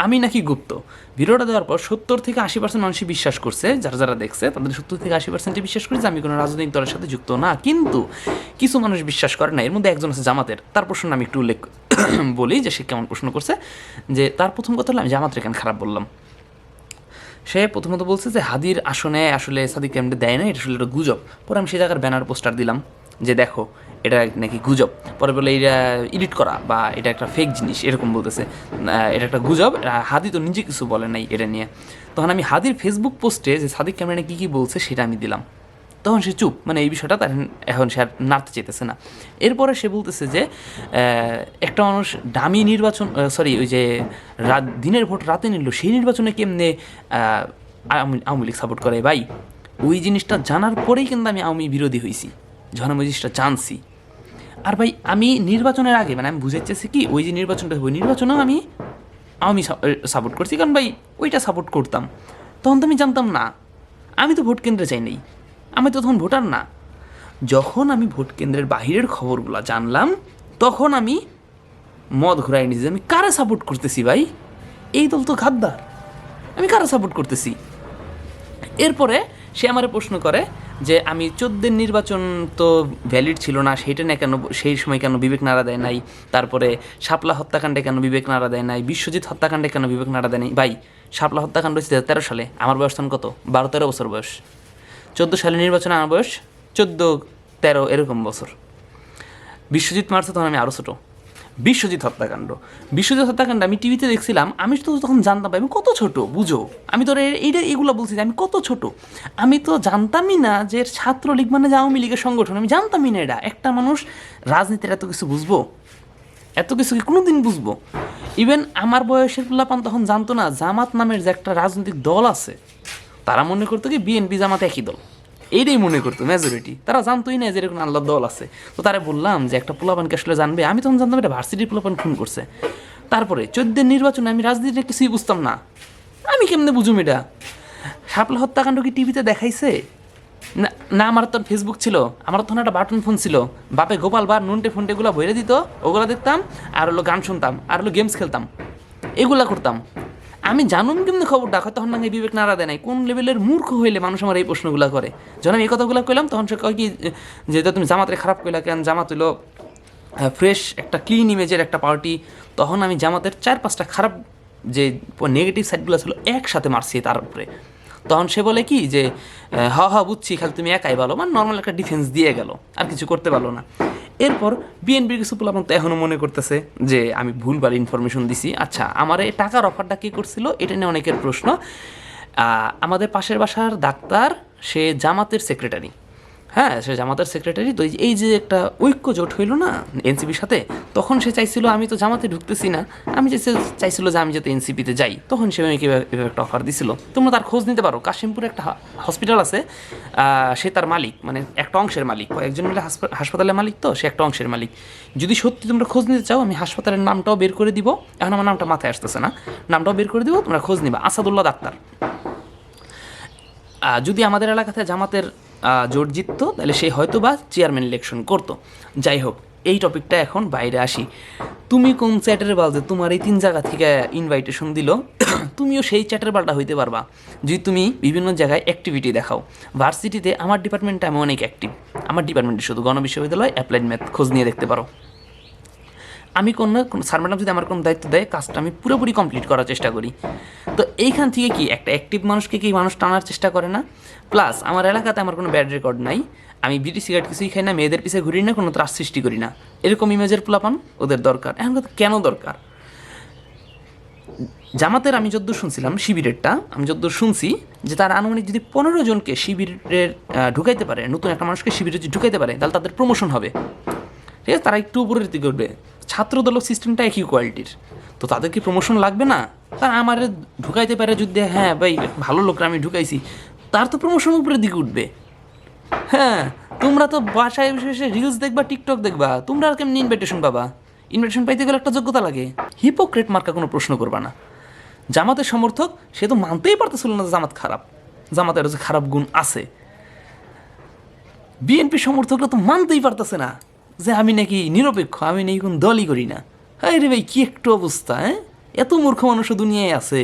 আমি নাকি গুপ্ত। ভিডিওটা দেওয়ার পর 70-80% মানুষই বিশ্বাস করছে, যারা যারা দেখছে তাদের 70-80% বিশ্বাস করেছে যে আমি কোনো রাজনৈতিক দলের সাথে যুক্ত না। কিন্তু কিছু মানুষ বিশ্বাস করে না, এর মধ্যে একজন আছে জামাতের। তার প্রশ্ন আমি একটু উল্লেখ বলি যে সে কেমন প্রশ্ন করছে। যে তার প্রথম কথা হলো আমি জামাতের কেন খারাপ বললাম। সে প্রথমত বলছে যে হাদির আসনে আসলে সাদিক ক্যামেরা দেয় না, এটা আসলে একটা গুজব। পরে আমি সেই জায়গার ব্যানার পোস্টার দিলাম যে দেখো এটা নাকি গুজব। পরে বলে এটা এডিট করা বা এটা একটা ফেক জিনিস এরকম বলতেছে, এটা একটা গুজব। হাদি তো নিজে কিছু বলে নাই এটা নিয়ে। তখন আমি হাদির ফেসবুক পোস্টে যে সাদিক ক্যামেরা কী কী বলছে সেটা আমি দিলাম। তখন সে চুপ, মানে এই বিষয়টা তার এখন সে আর নাড়তে চাইতেছে না। এরপরে সে বলতেছে যে একটা মানুষ দামি নির্বাচন, ওই যে দিনের ভোট রাতে নিল, সেই নির্বাচনে কেমনে আওয়ামী লীগ সাপোর্ট করে। ভাই ওই জিনিসটা জানার পরেই কিন্তু আমি আওয়ামী বিরোধী হয়েছি, যখন আমি ওই জিনিসটা জানছি। আর ভাই আমি নির্বাচনের আগে মানে আমি বুঝে চাইছি কি ওই যে নির্বাচনটা হবে, নির্বাচনেও আমি আওয়ামী সাপোর্ট করছি, কারণ ভাই ওইটা সাপোর্ট করতাম। তখন তো আমি জানতাম না, আমি তো ভোট কেন্দ্রে চাই নাই, আমি তো তখন ভোটার না। যখন আমি ভোট কেন্দ্রের বাহিরের খবরগুলো জানলাম তখন আমি মদ ঘুরাই নিয়েছি, আমি কারা সাপোর্ট করতেছি ভাই, এই দল তো গাদ্দার, আমি কারা সাপোর্ট করতেছি। এরপরে সে আমারে প্রশ্ন করে যে আমি 14 নির্বাচন তো ভ্যালিড ছিল না, সেইটা না কেন সেই সময় কেন বিবেক নাড়া দেয় নাই, তারপরে শাপলা হত্যাকাণ্ডে কেন বিবেক নাড়া দেয় নাই, বিশ্বজিৎ হত্যাকাণ্ডে কেন বিবেক নাড়া দেয় নাই। ভাই শাপলা হত্যাকাণ্ড হচ্ছে 2013 সালে, আমার বয়স তখন কত 12-13 বছর বয়স। 14 সালে নির্বাচনে আমার বয়স 14-13 এরকম বছর। বিশ্বজিৎ মারছে তখন আমি আরও ছোটো। বিশ্বজিৎ হত্যাকাণ্ড আমি টিভিতে দেখছিলাম, আমি তো তখন জানতাম আমি কত ছোট, বুঝো। আমি তো এগুলো বলছি যে আমি কত ছোট, আমি তো জানতামই না যে ছাত্রলীগ মানে যে আওয়ামী লীগের সংগঠন, আমি জানতামই না এটা। একটা মানুষ রাজনীতির এত কিছু বুঝবো, এত কিছু কি কোনো দিন বুঝবো? ইভেন আমার বয়সের পোলাপান তখন জানতো না জামাত নামের যে একটা রাজনৈতিক দল আছে। তারা মনে করতো কি বিএনপি জামাত একই দল, এইটাই মনে করতো মেজরিটি। তারা জানতোই না যে এরকম আল্লাহর দল আছে। তো তারা বললাম যে একটা পোলাপানকে আসলে জানবে, আমি তখন জানতাম এটা ভার্সিটির পোলাপান খুন করছে। তারপরে 14 নির্বাচনে আমি রাজনীতিটা কিছুই বুঝতাম না, আমি কেমনে বুঝুম এটা? শাপলা হত্যাকাণ্ড কি টিভিতে দেখাইছে না? না, আমার তো ফেসবুক ছিল, আমার তখন একটা বাটন ফোন ছিল, বাপে গোপাল বার নুনটে ফোনটেগুলো ভরে দিত, ওগুলো দেখতাম, আর হলো গান শুনতাম, আর হলো গেমস খেলতাম, এগুলা করতাম। আমি জানুম কেমনি খবরটা, তখন নাকি বিবেক নাড়া দেয় নাই। কোন লেভেলের মূর্খ হইলে মানুষ আমার এই প্রশ্নগুলো করে? যখন আমি এই কথাগুলো কইলাম তখন সে কয় কি যে তুমি জামাতের খারাপ কইলা কেন, জামাত হইলো ফ্রেশ একটা ক্লিন ইমেজের একটা পার্টি। তখন আমি জামাতের 4-5টা খারাপ যে নেগেটিভ সাইডগুলো ছিল একসাথে মারছি তার উপরে। তখন সে বলে কি যে বুঝছি, খালি তুমি একাই ভালো, মানে নর্মাল একটা ডিফেন্স দিয়ে গেল, আর কিছু করতে পারলো না। এরপর বিএনপির কিছু পোলাপান তো এখনও মনে করতেছে যে আমি ভুলভাল ইনফরমেশন দিছি। আচ্ছা, আমার এই টাকার অফারটা কী করছিল এটা নিয়ে অনেকের প্রশ্ন। আমাদের পাশের বাসার ডাক্তার, সে জামাতের সেক্রেটারি। হ্যাঁ, সে জামাতের সেক্রেটারি। তো এই যে একটা ঐক্য জোট হইল না এনসিপির সাথে, তখন সে চাইছিল, আমি তো জামাতে ঢুকতেছি না, আমি চাইছিল যে আমি যাতে এনসিপিতে যাই। তখন সে আমাকে একটা অফার দিছিল। তোমরা তার খোঁজ নিতে পারো, কাশিমপুরে একটা হসপিটাল আছে, সে তার মালিক, মানে একটা অংশের মালিক, একজন মিলে হাসপাতালের মালিক, তো সে একটা অংশের মালিক। যদি সত্যি তোমরা খোঁজ নিতে চাও, আমি হাসপাতালের নামটাও বের করে দিব, এখন আমার নামটা মাথায় আসতেছে না, নামটাও বের করে দিব, তোমরা খোঁজ নিবা। আসাদুল্লাহ ডাক্তার। যদি আমাদের এলাকাতে জামাতের জোট জিততো তাহলে সে হয়তো বা চেয়ারম্যান ইলেকশন করতো। যাই হোক, এই টপিকটা এখন বাইরে আসি। তুমি কোন চ্যাটের বাল যে তোমার এই 3 জায়গা থেকে ইনভাইটেশন দিল, তুমিও সেই চ্যাটের বালটা হইতে পারবা যদি তুমি বিভিন্ন জায়গায় অ্যাক্টিভিটি দেখাও। ভার্সিটিতে আমার ডিপার্টমেন্টে আমি অনেক অ্যাক্টিভ, আমার ডিপার্টমেন্টে শুধু গণবিশ্ববিদ্যালয় অ্যাপ্লাইড ম্যাথ, খোঁজ নিয়ে দেখতে পারো। আমি কোনো স্যার ম্যাডাম যদি আমার কোনো দায়িত্ব দেয়, কাজটা আমি পুরোপুরি কমপ্লিট করার চেষ্টা করি। তো এইখান থেকে কি একটা অ্যাক্টিভ মানুষকে কি মানুষ টানার চেষ্টা করে না? প্লাস আমার এলাকাতে আমার কোনো ব্যাড রেকর্ড নাই, আমি বিড়ি সিগারেট কিছুই খাই না, মেয়েদের পিছিয়ে ঘুরি না, কোনো ত্রাস সৃষ্টি করি না। এরকম ইমেজের পোলাপান ওদের দরকার। এখন কথা কেন দরকার? জামাতের আমি যদ্দূর শুনছিলাম, শিবিরেরটা আমি যদ্দূর শুনছি যে তার আনুমানিক যদি 15 জনকে শিবিরের ঢুকাইতে পারে, নতুন একটা মানুষকে শিবিরে যদি ঢুকাইতে পারে, তাহলে তাদের প্রমোশন হবে। ঠিক আছে, তারা একটু উপরের দিকে উঠবে। ছাত্রদল সিস্টেমটা একই কোয়ালিটির, তো তাদের কি প্রমোশন লাগবে না? তারা আমার ঢুকাইতে পারে যদি, হ্যাঁ ভাই ভালো লোকরা আমি ঢুকাইছি, তার তো প্রমোশন উপরের দিকে উঠবে। হ্যাঁ, তোমরা তো বাসায় বসে রিলস দেখবা, টিকটক দেখবা, তোমরা আর কেমনি ইনভাইটেশন পাবা? ইনভাইটেশন পাইতে গেলে একটা যোগ্যতা লাগে। হিপোক্রেট মার্কা কোনো প্রশ্ন করবা না। জামাতের সমর্থক সে তো মানতেই পারতেছিল না যে জামাত খারাপ, জামাতের যে খারাপ গুণ আছে। বিএনপি সমর্থকরা তো মানতেই পারতেছে না যে আমি নাকি নিরপেক্ষ, আমি নাকি কোন দলই করি না। হ্যাঁ রে ভাই, কি একটু অবস্থা! হ্যাঁ, এত মূর্খ মানুষও দুনিয়ায় আছে।